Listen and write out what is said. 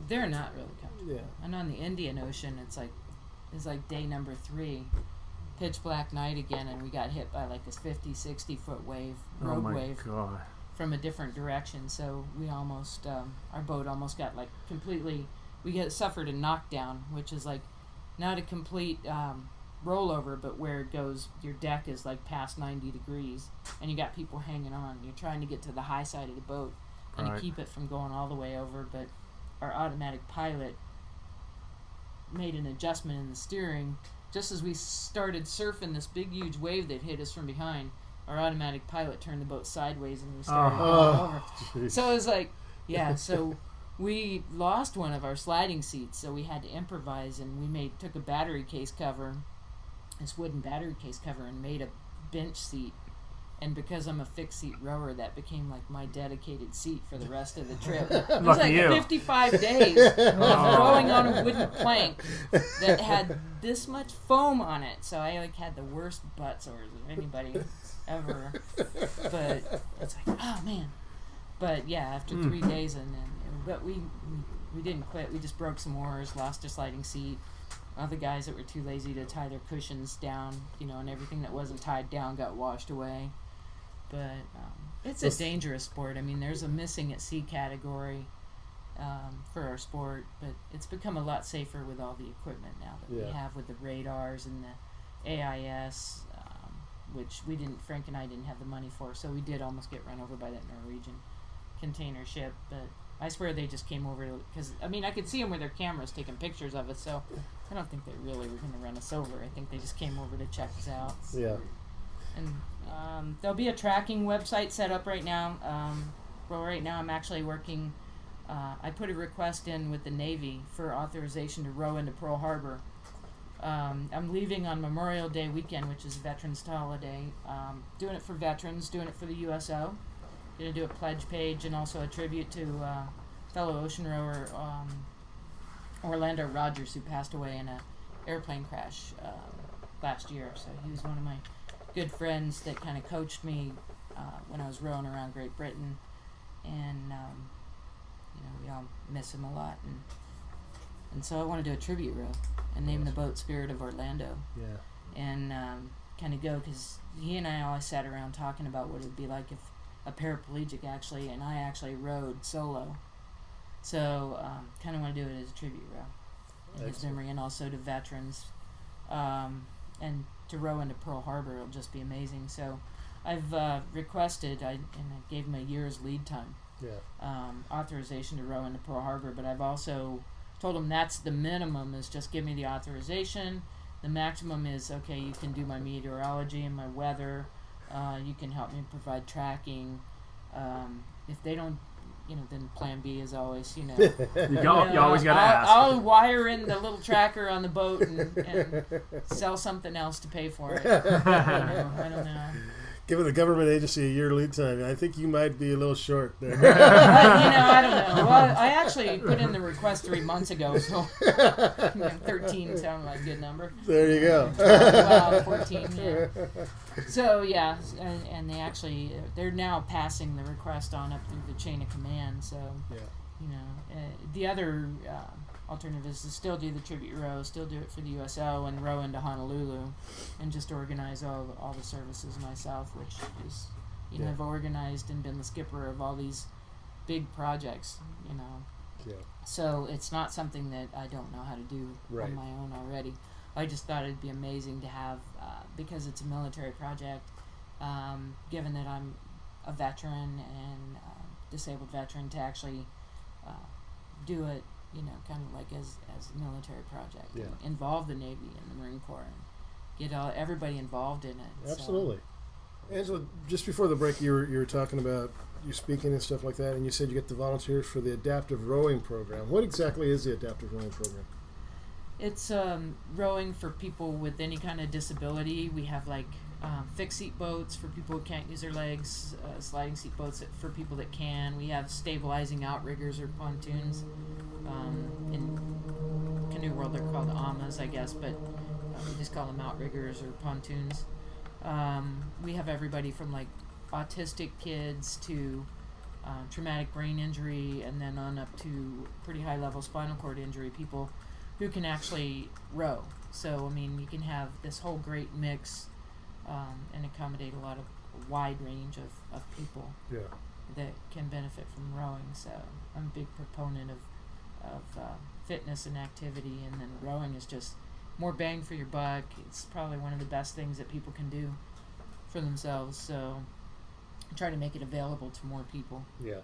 they're not really comfortable. Yeah. And on the Indian Ocean, it's like day number 3, pitch black night again, and we got hit by like this 50, 60-foot wave, rogue wave, God. from a different direction. So we almost, our boat almost got like completely, suffered a knockdown, which is like not a complete rollover, but where it goes, your deck is like past 90 degrees, and you got people hanging on. You're trying to get to the high side of the boat and to keep it from going all the way over, but our automatic pilot made an adjustment in the steering just as we started surfing this big huge wave that hit us from behind. Our automatic pilot turned the boat sideways and we started going over. Geez. So it was like, yeah, so we lost one of our sliding seats, so we had to improvise, and we took a battery case cover, this wooden battery case cover, and made a bench seat. And because I'm a fixed seat rower, that became like my dedicated seat for the rest of the trip. It was Lucky like you. 55 days of rowing on a wooden plank that had this much foam on it. So I like had the worst butt sores of anybody ever. But it's like, oh man. But yeah, after 3 days, but we didn't quit. We just broke some oars, lost a sliding seat. Other guys that were too lazy to tie their cushions down, and everything that wasn't tied down got washed away. But it's a dangerous sport. I mean, there's a missing at sea category for our sport, but it's become a lot safer with all the equipment now that we have with the radars and the AIS, which Frank and I didn't have the money for, so we did almost get run over by that Norwegian container ship. But I swear they just came over because, I mean, I could see them with their cameras taking pictures of us, so I don't think they really were going to run us over. I think they just came over to check us out. Yeah. And there'll be a tracking website set up right now. Well, right now I'm actually working. I put a request in with the Navy for authorization to row into Pearl Harbor. I'm leaving on Memorial Day weekend, which is Veterans Holiday. Doing it for veterans, doing it for the USO. Going to do a pledge page and also a tribute to fellow ocean rower Orlando Rogers, who passed away in an airplane crash last year. So he was one of my good friends that kind of coached me when I was rowing around Great Britain, and we all miss him a lot, and so I want to do a tribute row and name the boat Spirit of Orlando. Yeah. And kind of go, because he and I always sat around talking about what it would be like if a paraplegic and I actually rowed solo. So kind of want to do it as a tribute row in his memory, and also to veterans. And to row into Pearl Harbor, it'll just be amazing. So I've requested, and I gave him a year's lead time, authorization to row into Pearl Harbor, but I've also told him that's the minimum, is just give me the authorization. The maximum is, okay, you can do my meteorology and my weather, you can help me provide tracking. If they don't, then plan B is always, you always got to ask. I'll wire in the little tracker on the boat and sell something else to pay for it. I don't know. Given the government agency a year lead time, I think you might be a little short there. I don't know. Well, I actually put in the request 3 months ago, so 13 sounded like a good number. There you go. Well, 14, yeah. So, yeah, and they're now passing the request on up through the chain of command, so, the other alternative is to still do the tribute row, still do it for the USO, and row into Honolulu, and just organize all the services myself, which is, I've organized and been the skipper of all these big projects, Yeah. So it's not something that I don't know how to do Right. on my own already. I just thought it'd be amazing to have, because it's a military project, given that I'm a veteran and disabled veteran, to actually do it, kind of like as a military project. Yeah. And involve the Navy and the Marine Corps and get everybody involved in it. Absolutely. So. Angela, just before the break, you were talking about you speaking and stuff like that, and you said you get the volunteers for the adaptive rowing program. What exactly is the adaptive rowing program? It's rowing for people with any kind of disability. We have fixed seat boats for people who can't use their legs, sliding seat boats for people that can. We have stabilizing outriggers or pontoons. In canoe world, they're called amas, I guess, but we just call them outriggers or pontoons. We have everybody from autistic kids to traumatic brain injury, and then on up to pretty high level spinal cord injury, people who can actually row. So, I mean, you can have this whole great mix and accommodate a wide range of people that can benefit from rowing. So I'm a big proponent of fitness and activity, and then rowing is just more bang for your buck. It's probably one of the best things that people can do for themselves. So I try to make it available to more people. Yeah.